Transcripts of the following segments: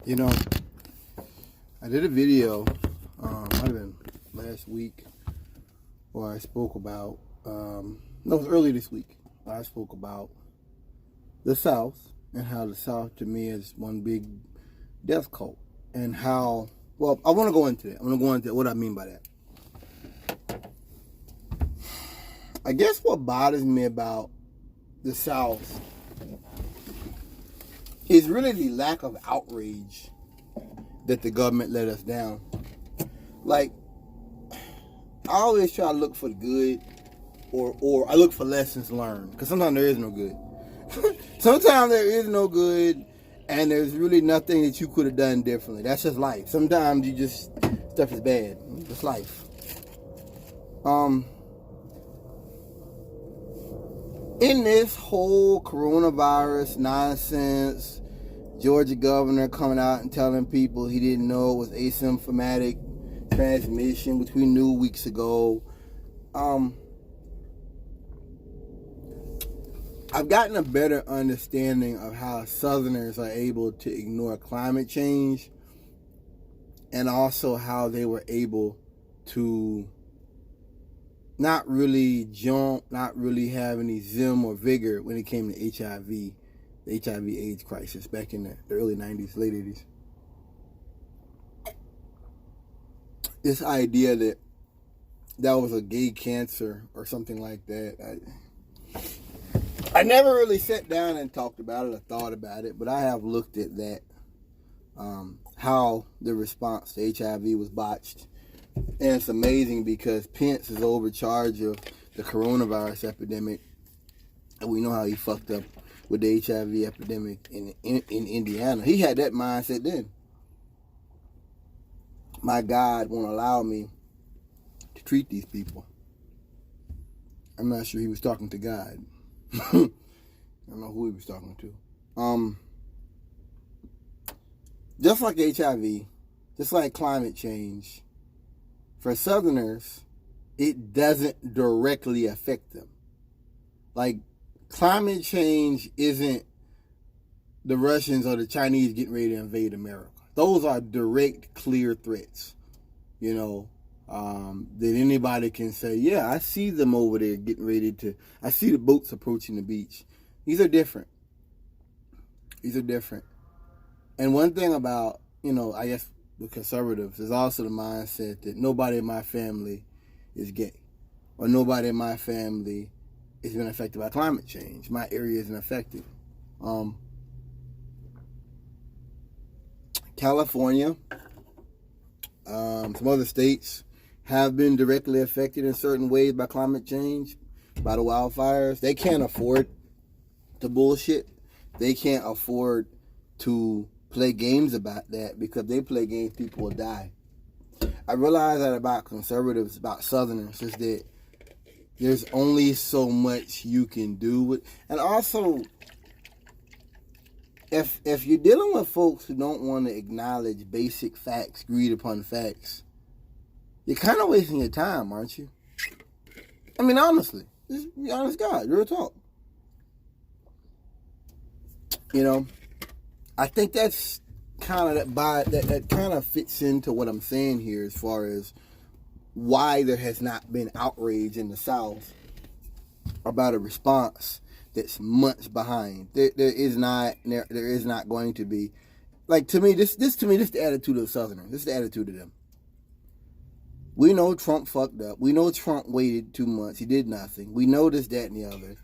You know, I did a video, might have been last week, where I spoke about, no, it was early this week. I spoke about the South and how the South to me is one big death cult. And how, well, I want to go into that. I want to go into what I mean by that. I guess what bothers me about the South is really the lack of outrage that the government let us down. Like, I always try to look for the good, or I look for lessons learned, because sometimes there is no good. Sometimes there is no good, and there's really nothing that you could have done differently. That's just life. Sometimes you just, stuff is bad. It's life. In this whole coronavirus nonsense, Georgia governor coming out and telling people he didn't know it was asymptomatic transmission, which we knew weeks ago. I've gotten a better understanding of how Southerners are able to ignore climate change, and also how they were able to not really jump, not really have any zim or vigor when it came to HIV, the HIV AIDS crisis back in the early 90s, late 80s. This idea that that was a gay cancer or something like that, I never really sat down and talked about it or thought about it, but I have looked at that, how the response to HIV was botched. And it's amazing because Pence is overcharged of the coronavirus epidemic, and we know how he fucked up with the HIV epidemic in Indiana. He had that mindset then. My God won't allow me to treat these people. I'm not sure he was talking to God. I don't know who he was talking to. Just like HIV, just like climate change, for Southerners, it doesn't directly affect them. Like, climate change isn't the Russians or the Chinese getting ready to invade America. Those are direct, clear threats. You know, that anybody can say, yeah, I see them over there getting ready to, I see the boats approaching the beach. These are different. These are different. And one thing about, you know, I guess with conservatives is also the mindset that nobody in my family is gay, or nobody in my family has been affected by climate change. My area isn't affected. California, some other states have been directly affected in certain ways by climate change, by the wildfires. They can't afford to bullshit. They can't afford to play games about that, because they play games, people will die. I realize that about conservatives, about Southerners, is that there's only so much you can do with, and also, if you're dealing with folks who don't want to acknowledge basic facts, agreed upon facts, you're kind of wasting your time, aren't you? I mean, honestly, just be honest, God, real talk. You know, I think that's kind of that kind of fits into what I'm saying here, as far as why there has not been outrage in the South about a response that's months behind. There is not going to be. Like, to me, this is the attitude of the Southerners. This is the attitude of them. We know Trump fucked up. We know Trump waited 2 months. He did nothing. We know this, that, and the other.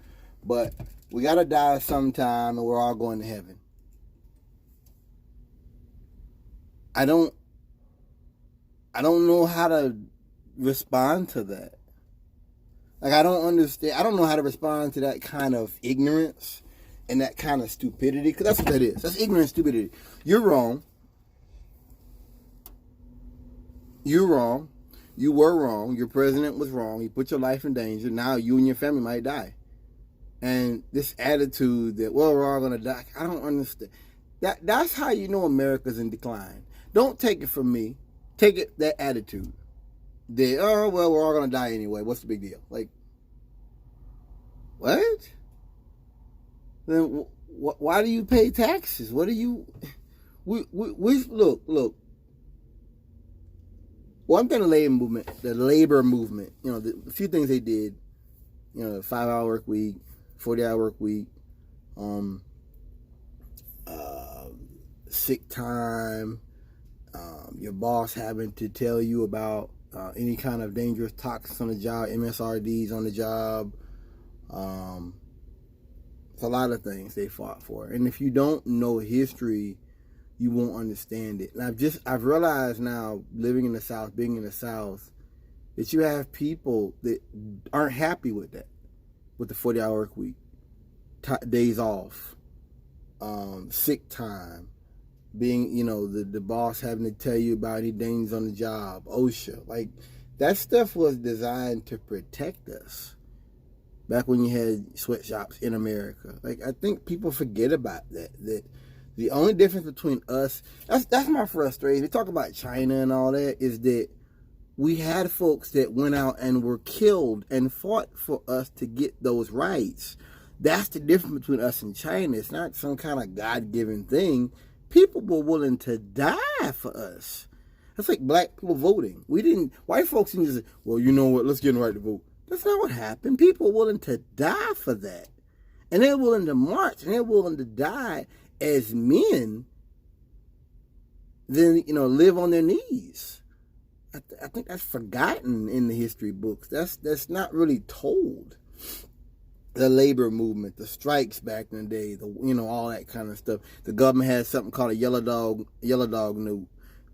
But we gotta die sometime, and we're all going to heaven. I don't know how to respond to that. Like, I don't understand. I don't know how to respond to that kind of ignorance and that kind of stupidity, because that's what that is. That's ignorant stupidity. You're wrong. You're wrong. You were wrong. Your president was wrong. He put your life in danger. Now you and your family might die. And this attitude that, well, we're all going to die, I don't understand. That's how you know America's in decline. Don't take it from me. Take it, that attitude. That, oh, well, we're all going to die anyway. What's the big deal? Like, what? Then why do you pay taxes? What we look. One thing, the labor movement, a few things they did, the 5-hour work week, 40-hour work week, sick time, your boss having to tell you about any kind of dangerous toxins on the job, MSRDs on the job. It's a lot of things they fought for. And if you don't know history, you won't understand it. And I've realized now, living in the South, being in the South, that you have people that aren't happy with that, with the 40-hour work week, days off, sick time, being, the boss having to tell you about any dangers on the job, OSHA. Like, that stuff was designed to protect us. Back when you had sweatshops in America. Like, I think people forget about that. That the only difference between us, that's my frustration. They talk about China and all that, is that we had folks that went out and were killed and fought for us to get those rights. That's the difference between us and China. It's not some kind of God-given thing. People were willing to die for us. That's like black people voting. White folks didn't just say, well, you know what, let's get the right to vote. That's not what happened. People were willing to die for that. And they're willing to march, and they're willing to die as men than, live on their knees. I think that's forgotten in the history books. That's not really told. The labor movement, the strikes back in the day, all that kind of stuff. The government had something called a yellow dog note,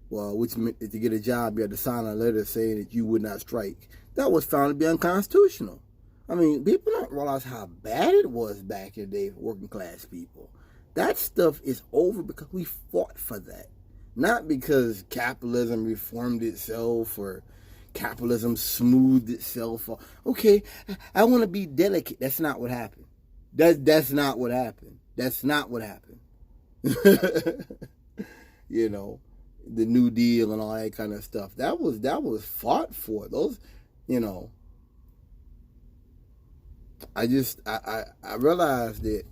which meant that to get a job, you had to sign a letter saying that you would not strike. That was found to be unconstitutional. I mean, people don't realize how bad it was back in the day for working class people. That stuff is over because we fought for that. Not because capitalism reformed itself or capitalism smoothed itself. Or, okay, I want to be delicate. That's not what happened. That's not what happened. That's not what happened. The New Deal and all that kind of stuff. That was fought for. Those, I realized that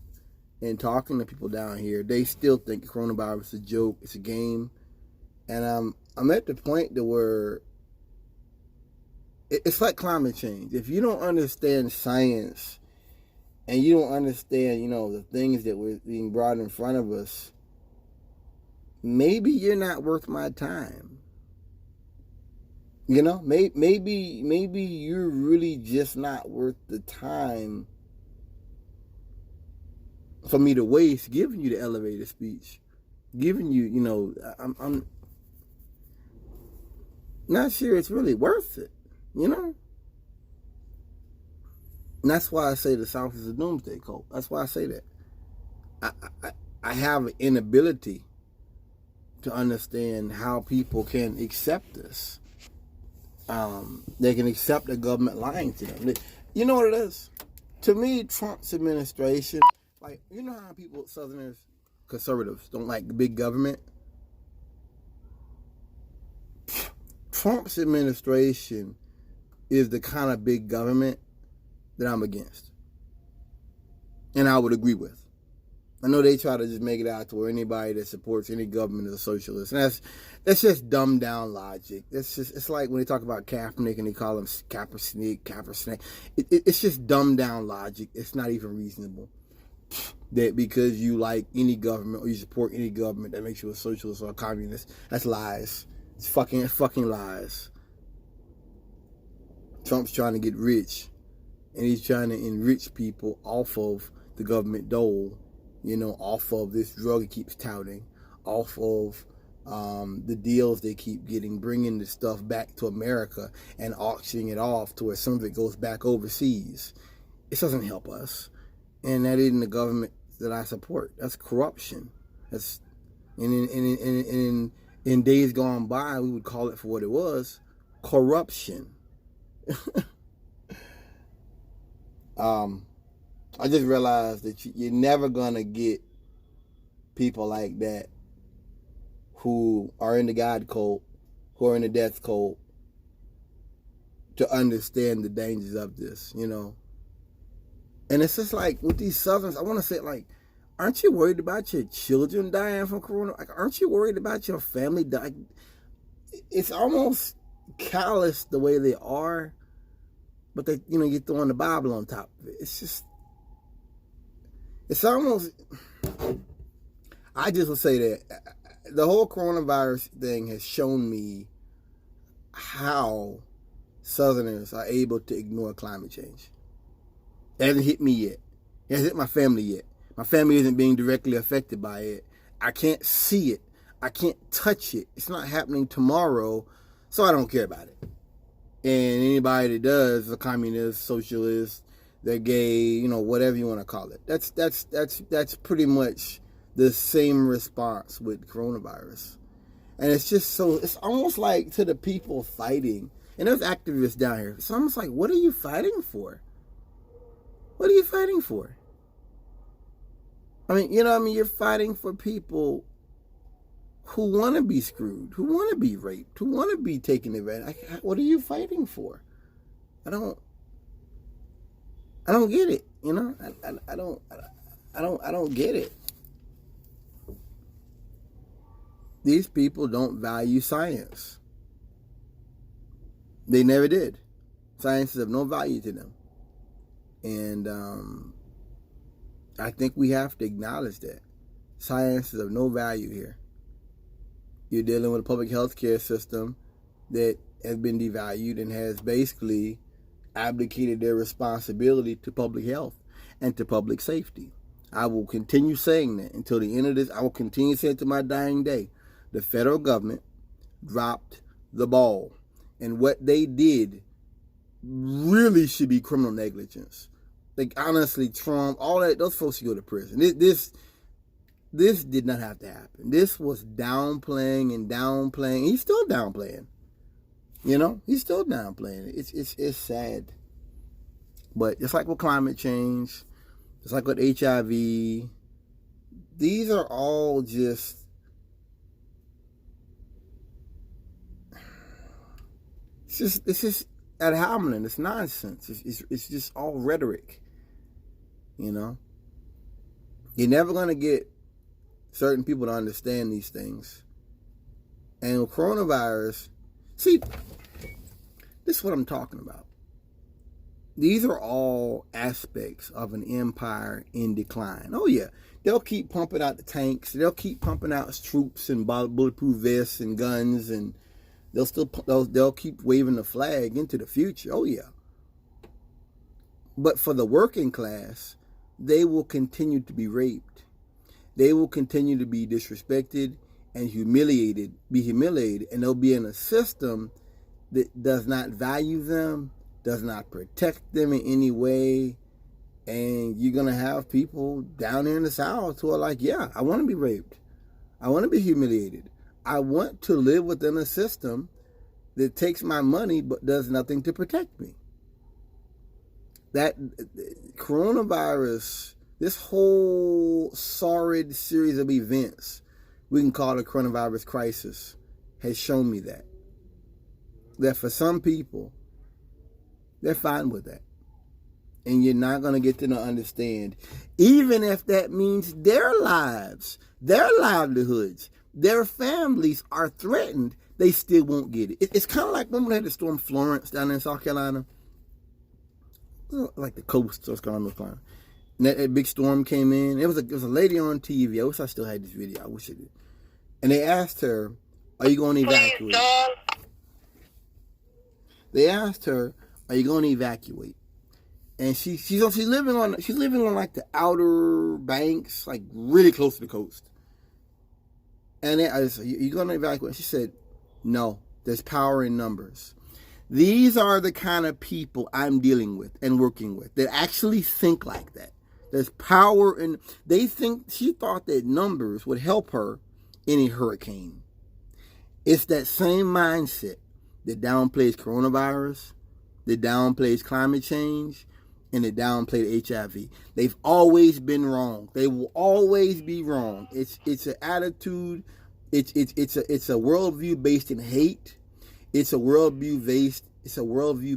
in talking to people down here, they still think coronavirus is a joke, it's a game. And I'm at the point to where it's like climate change. If you don't understand science and you don't understand, the things that were being brought in front of us, maybe you're not worth my time. Maybe you're really just not worth the time for me to waste giving you the elevator speech, giving you, I'm not sure it's really worth it, And that's why I say the South is a doomsday cult. That's why I say that. I have an inability to understand how people can accept this. They can accept the government lying to them. You know what it is? To me, Trump's administration, like, you know how people, Southerners, conservatives, don't like the big government? Trump's administration is the kind of big government that I'm against. And I would agree with. I know they try to just make it out to where anybody that supports any government is a socialist. And that's just dumbed down logic. It's like when they talk about Kaepernick and they call him Kaepernick. It's just dumbed down logic. It's not even reasonable. That because you like any government or you support any government that makes you a socialist or a communist. That's lies. It's fucking lies. Trump's trying to get rich. And he's trying to enrich people off of the government dole. Off of this drug he keeps touting, off of the deals they keep getting, bringing the stuff back to America and auctioning it off to where some of it goes back overseas. It doesn't help us. And that isn't the government that I support. That's corruption. That's in days gone by, we would call it for what it was, corruption. I just realized that you're never going to get people like that who are in the God cult, who are in the death cult, to understand the dangers of this, And it's just like with these Southerners, I want to say, like, aren't you worried about your children dying from corona? Like, aren't you worried about your family dying? It's almost callous the way they are, but they, you're throwing the Bible on top of it. It's almost, I just would say that the whole coronavirus thing has shown me how Southerners are able to ignore climate change. It hasn't hit me yet. It hasn't hit my family yet. My family isn't being directly affected by it. I can't see it. I can't touch it. It's not happening tomorrow, so I don't care about it. And anybody that does, a communist, socialist, they're gay, whatever you want to call it. That's pretty much the same response with coronavirus. And it's just it's almost like to the people fighting, and there's activists down here. It's almost like, what are you fighting for? What are you fighting for? I mean, you're fighting for people who want to be screwed, who want to be raped, who want to be taken advantage. What are you fighting for? I don't get it. I don't get it. These people don't value science. They never did. Science is of no value to them. And I think we have to acknowledge that. Science is of no value here. You're dealing with a public health care system that has been devalued and has basically abdicated their responsibility to public health and to public safety. I will continue saying that until the end of this. I will continue saying it to my dying day. The federal government dropped the ball. And what they did really should be criminal negligence. Like, honestly, Trump, all that, those folks should go to prison. This did not have to happen. This was downplaying and downplaying. He's still downplaying. He's still downplaying. It's sad. But just like with climate change, just like with HIV, these are all just, it's just ad hominem. It's nonsense. It's just all rhetoric. You're never going to get certain people to understand these things. And with coronavirus, see, this is what I'm talking about. These are all aspects of an empire in decline. Oh yeah, they'll keep pumping out the tanks. They'll keep pumping out troops and bulletproof vests and guns, and they'll keep waving the flag into the future. Oh yeah. But for the working class, they will continue to be raped. They will continue to be disrespected and humiliated, and they'll be in a system that does not value them, does not protect them in any way. And you're going to have people down here in the South who are like, yeah, I want to be raped. I want to be humiliated. I want to live within a system that takes my money but does nothing to protect me. That coronavirus, this whole sordid series of events we can call the coronavirus crisis, has shown me that for some people, they're fine with that. And you're not going to get them to understand, even if that means their lives, their livelihoods, their families are threatened, they still won't get it. It's kind of like when we had the storm Florence down there in South Carolina. Like the coast, South Carolina. And that big storm came in. It was a lady on TV. I wish I still had this video. I wish I did. And they asked her, are you going to evacuate? They asked her, are you going to evacuate? And she's living on like the outer banks, like really close to the coast. And I said, you going to evacuate? She said, no, there's power in numbers. These are the kind of people I'm dealing with and working with that actually think like that. There's power in, she thought that numbers would help her in a hurricane. It's that same mindset that downplays coronavirus, that downplays climate change, and that downplayed HIV. They've always been wrong. They will always be wrong. It's an attitude. It's a worldview based in hate. It's a worldview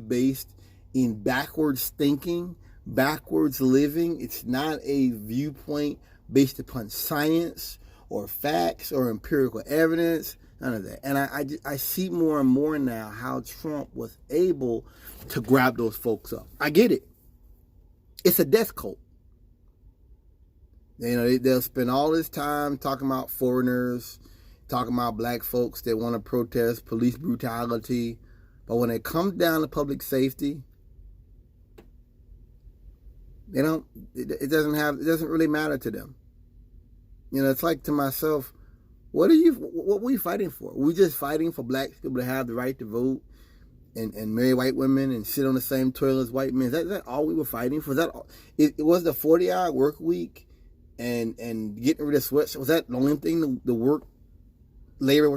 based in backwards thinking, backwards living. It's not a viewpoint based upon science or facts or empirical evidence. None of that. And I see more and more now how Trump was able to grab those folks up. I get it. It's a death cult. You know, they'll spend all this time talking about foreigners, talking about black folks that want to protest police brutality. But when it comes down to public safety, they don't. It doesn't really matter to them. You know, it's like to myself, what were we fighting for? We're just fighting for black people to have the right to vote and marry white women and sit on the same toilet as white men. Is that all we were fighting for? It was the 40-hour work week and getting rid of sweats. Was that the only thing the labor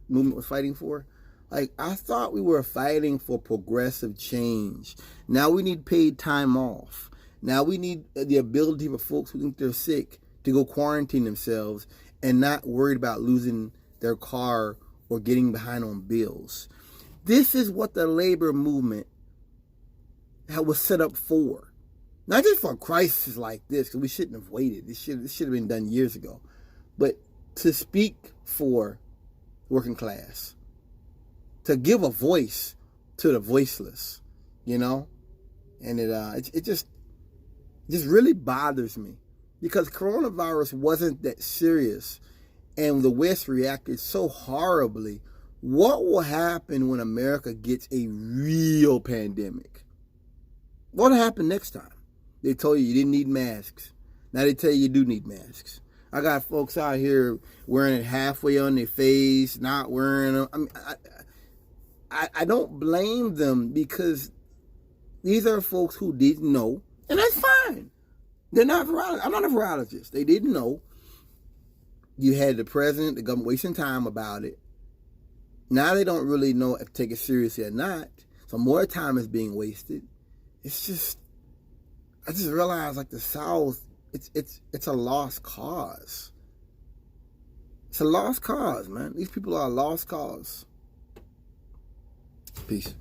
movement was fighting for? Like, I thought we were fighting for progressive change. Now we need paid time off. Now we need the ability for folks who think they're sick to go quarantine themselves and not worried about losing their car or getting behind on bills. This is what the labor movement was set up for. Not just for a crisis like this, because we shouldn't have waited. This should have been done years ago. But to speak for working class, to give a voice to the voiceless, you know? And it just really bothers me, because coronavirus wasn't that serious and the West reacted so horribly. What will happen when America gets a real pandemic? What will happen next time? They told you didn't need masks. Now they tell you do need masks. I got folks out here wearing it halfway on their face, not wearing them. I mean, I don't blame them, because these are folks who didn't know, and that's fine. They're not virologists. I'm not a virologist. They didn't know. You had the president, the government wasting time about it. Now they don't really know if to take it seriously or not. So more time is being wasted. It's just, I just realized, like, the South, it's a lost cause. It's a lost cause, man. These people are a lost cause. Peace.